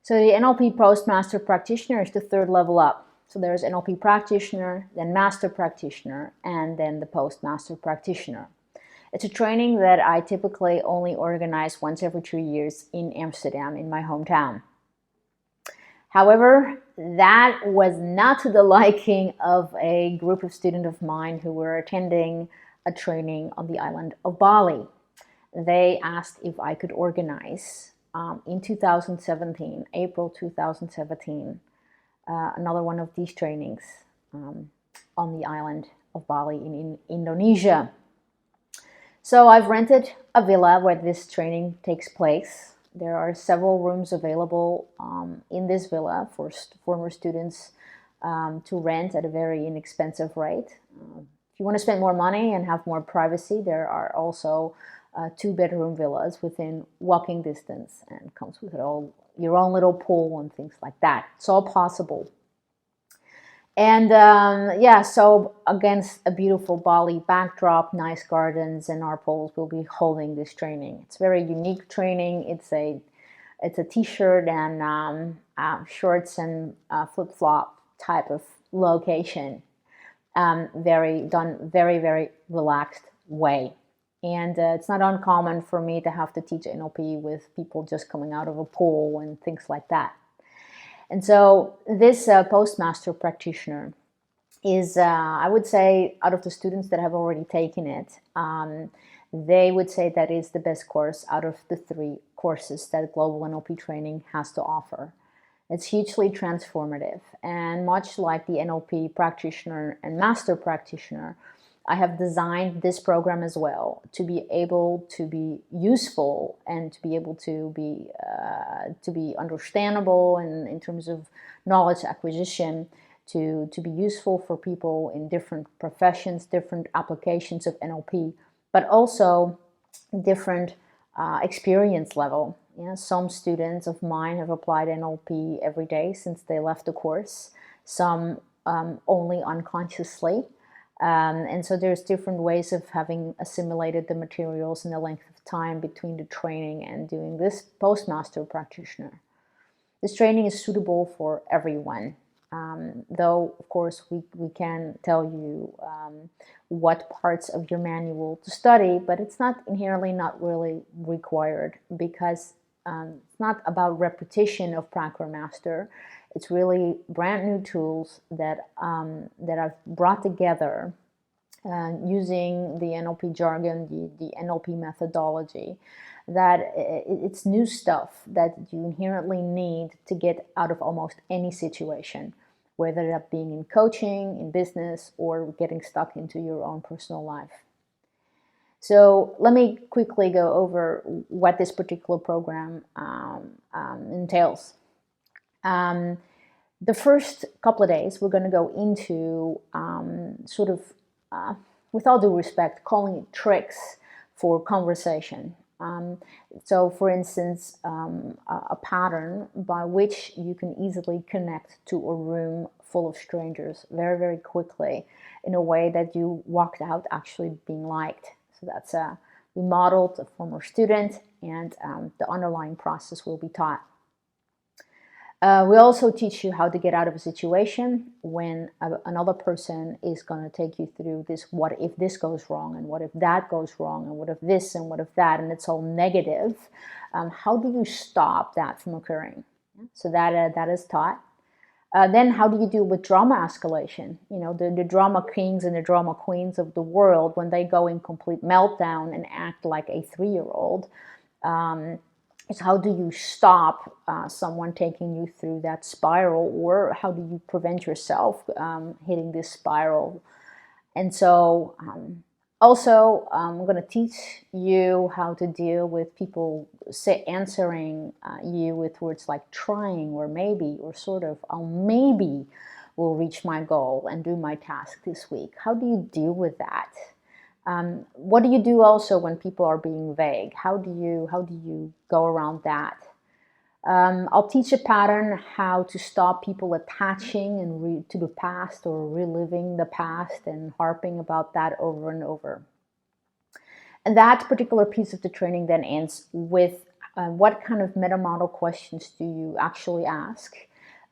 So the NLP Postmaster Practitioner is the third level up. So there's NLP Practitioner, then Master Practitioner, and then the Postmaster Practitioner. It's a training that I typically only organize once every 2 years in Amsterdam, in my hometown. However, that was not to the liking of a group of students of mine who were attending a training on the island of Bali. They asked if I could organize in 2017, April 2017, another one of these trainings on the island of Bali in Indonesia. So I've rented a villa where this training takes place. There are several rooms available in this villa for former students to rent at a very inexpensive rate. If you want to spend more money and have more privacy, there are also 2-bedroom villas within walking distance, and comes with your own little pool and things like that. It's all possible. And yeah, so against a beautiful Bali backdrop, nice gardens, and our poles will be holding this training. It's a very unique training. It's a t-shirt and shorts and flip-flop type of location. Very very relaxed way. And it's not uncommon for me to have to teach NLP with people just coming out of a pool and things like that. And so this Postmaster Practitioner is, I would say, out of the students that have already taken it, they would say that is the best course out of the 3 courses that Global NLP Training has to offer. It's hugely transformative, and much like the NLP Practitioner and Master Practitioner, I have designed this program as well to be able to be useful and to be able to be understandable in terms of knowledge acquisition, to be useful for people in different professions, different applications of NLP, but also different experience level. Yeah, some students of mine have applied NLP every day since they left the course, some only unconsciously. And so there's different ways of having assimilated the materials and the length of time between the training and doing this Postmaster Practitioner. This training is suitable for everyone, though of course we can tell you what parts of your manual to study, but it's not really required, because it's not about repetition of Prac or Master. It's really brand new tools that I've brought together using the NLP jargon, the NLP methodology. That it's new stuff that you inherently need to get out of almost any situation, whether that being in coaching, in business, or getting stuck into your own personal life. So let me quickly go over what this particular program entails. The first couple of days, we're going to go into with all due respect, calling it tricks for conversation. So for instance, a pattern by which you can easily connect to a room full of strangers very, very quickly in a way that you walked out actually being liked. So that's we modeled a former student, and the underlying process will be taught. We also teach you how to get out of a situation when another person is going to take you through this, what if this goes wrong, and what if that goes wrong, and what if this, and what if that, and it's all negative. How do you stop that from occurring? So that is taught. Then how do you deal with drama escalation? You know, the drama kings and the drama queens of the world, when they go in complete meltdown and act like a 3-year-old. Is how do you stop someone taking you through that spiral, or how do you prevent yourself hitting this spiral? And so also I'm going to teach you how to deal with people answering you with words like trying, or maybe, or sort of, I'll maybe will reach my goal and do my task this week. How do you deal with that? What do you do also when people are being vague? How do you go around that? I'll teach a pattern how to stop people attaching to the past, or reliving the past and harping about that over and over. And that particular piece of the training then ends with What kind of meta-model questions do you actually ask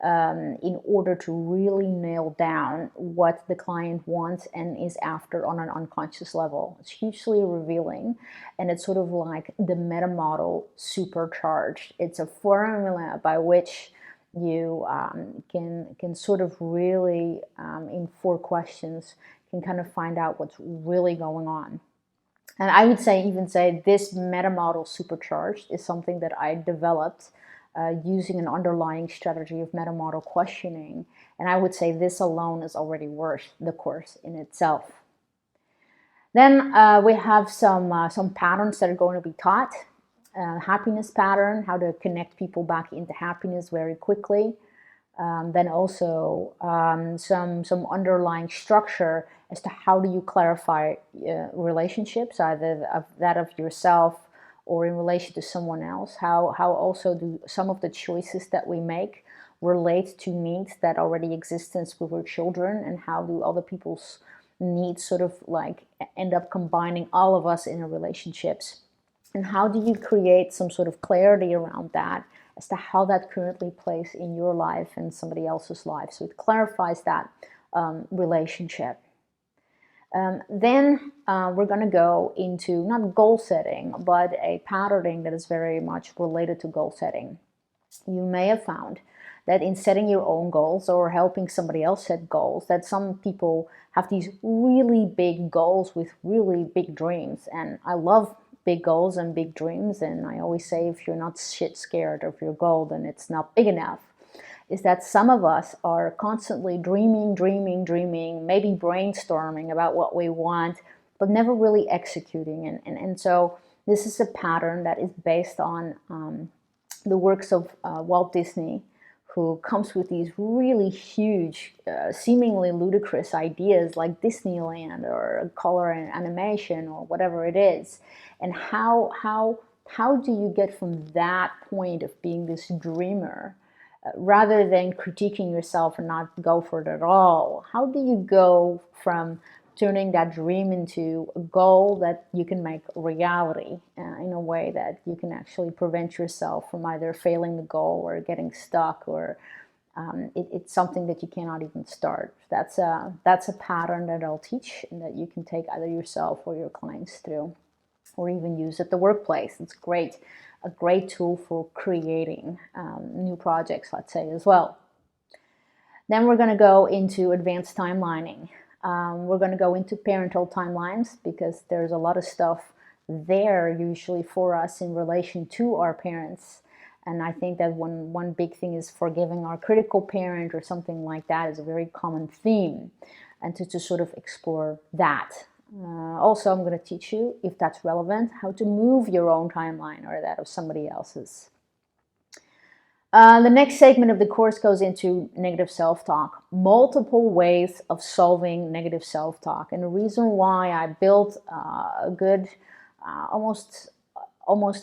in order to really nail down what the client wants and is after on an unconscious level? It's hugely revealing, and it's sort of like the meta-model supercharged. It's a formula by which you can sort of really, in 4 questions, can kind of find out what's really going on. And I would even say this meta model supercharged is something that I developed using an underlying strategy of meta model questioning. And I would say this alone is already worth the course in itself. Then we have some patterns that are going to be taught. Happiness pattern, how to connect people back into happiness very quickly. Then also some underlying structure as to how do you clarify relationships, either that of yourself or in relation to someone else. How also do some of the choices that we make relate to needs that already exist with our children, and how do other people's needs sort of like end up combining all of us in our relationships, and how do you create some sort of clarity around that as to how that currently plays in your life and somebody else's life. So it clarifies that relationship. Then we're going to go into not goal setting, but a patterning that is very much related to goal setting. You may have found that in setting your own goals or helping somebody else set goals, that some people have these really big goals with really big dreams. And I love big goals and big dreams, and I always say if you're not shit scared of your goal, then it's not big enough. Is that some of us are constantly dreaming, maybe brainstorming about what we want, but never really executing. And so this is a pattern that is based on the works of Walt Disney, who comes with these really huge, seemingly ludicrous ideas like Disneyland or color and animation or whatever it is. And how do you get from that point of being this dreamer, rather than critiquing yourself and not go for it at all? How do you go from turning that dream into a goal that you can make a reality in a way that you can actually prevent yourself from either failing the goal or getting stuck, or it's something that you cannot even start? That's a pattern that I'll teach and that you can take either yourself or your clients through, or even use at the workplace. It's a great tool for creating new projects, let's say, as well. Then we're going to go into advanced timelining. We're going to go into parental timelines, because there's a lot of stuff there usually for us in relation to our parents. And I think that one big thing is forgiving our critical parent or something like that is a very common theme, and to sort of explore that. Also, I'm going to teach you, if that's relevant, how to move your own timeline or that of somebody else's. The next segment of the course goes into negative self-talk, multiple ways of solving negative self-talk. And the reason why I built a good almost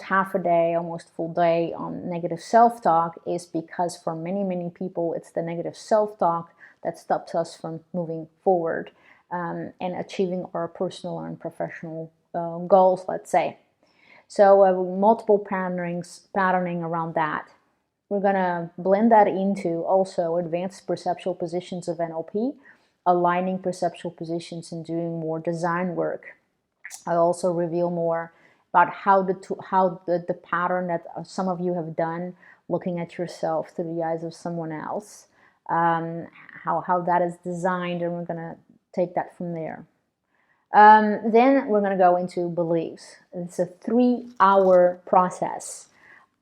half a day, almost full day on negative self-talk is because for many people, it's the negative self-talk that stops us from moving forward and achieving our personal and professional goals, let's say. So multiple patterning around that. We're going to blend that into also advanced perceptual positions of NLP, aligning perceptual positions and doing more design work. I also reveal more about how the pattern that some of you have done, looking at yourself through the eyes of someone else, how that is designed, and we're going to take that from there. Then we're going to go into beliefs. It's a 3-hour process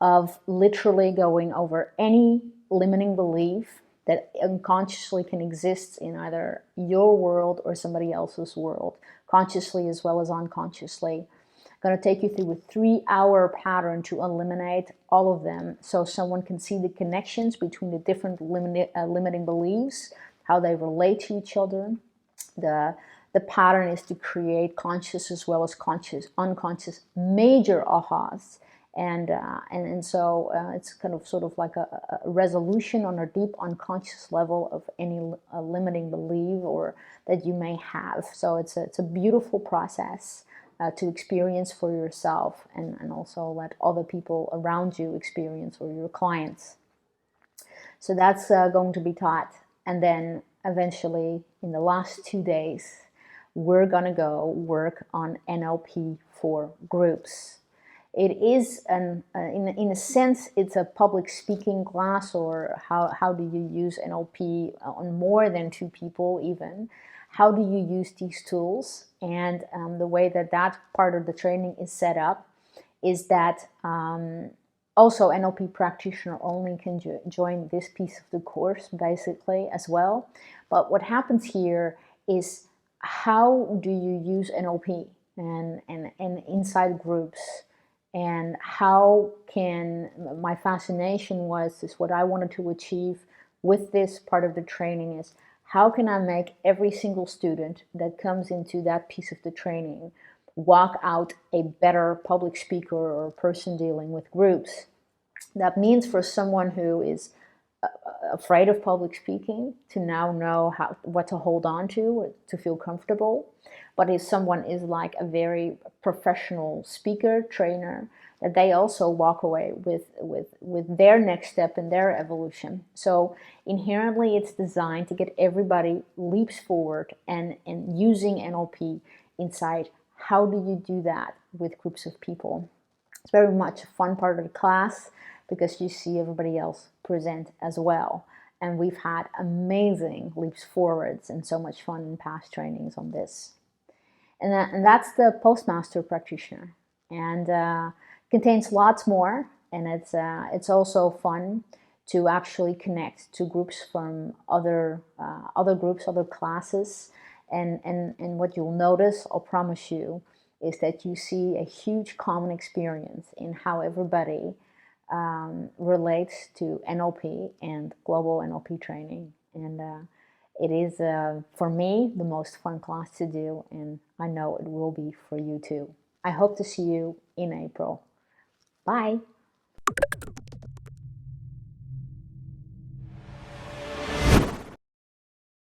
of literally going over any limiting belief that unconsciously can exist in either your world or somebody else's world, consciously as well as unconsciously. I'm going to take you through a 3-hour pattern to eliminate all of them, so someone can see the connections between the different limiting beliefs, how they relate to each other. The pattern is to create conscious as well as unconscious major ahas. And so it's kind of sort of like a resolution on a deep unconscious level of any limiting belief or that you may have. So it's a beautiful process to experience for yourself, and also let other people around you experience, or your clients. So that's going to be taught. And then eventually, in the last 2 days, we're going to go work on NLP for groups. It is, in a sense, it's a public speaking class, or how do you use NLP on more than 2 people even. How do you use these tools? And the way that part of the training is set up is that also NLP practitioner only can join this piece of the course basically as well. But what happens here is, how do you use NLP and inside groups, and how can, my fascination was, is what I wanted to achieve with this part of the training is, how can I make every single student that comes into that piece of the training walk out a better public speaker or person dealing with groups. That means for someone who is afraid of public speaking to now know what to hold on to feel comfortable. But if someone is like a very professional speaker, trainer, that they also walk away with their next step in their evolution. So inherently it's designed to get everybody leaps forward and using NLP inside. How do you do that with groups of people? It's very much a fun part of the class because you see everybody else present as well. And we've had amazing leaps forwards and so much fun in past trainings on this. And that's the Postmaster Practitioner. And contains lots more. And it's also fun to actually connect to groups from other groups, other classes. And what you'll notice, I'll promise you, is that you see a huge common experience in how everybody relates to NLP and global NLP training. And it is, for me, the most fun class to do, and I know it will be for you too. I hope to see you in April. Bye!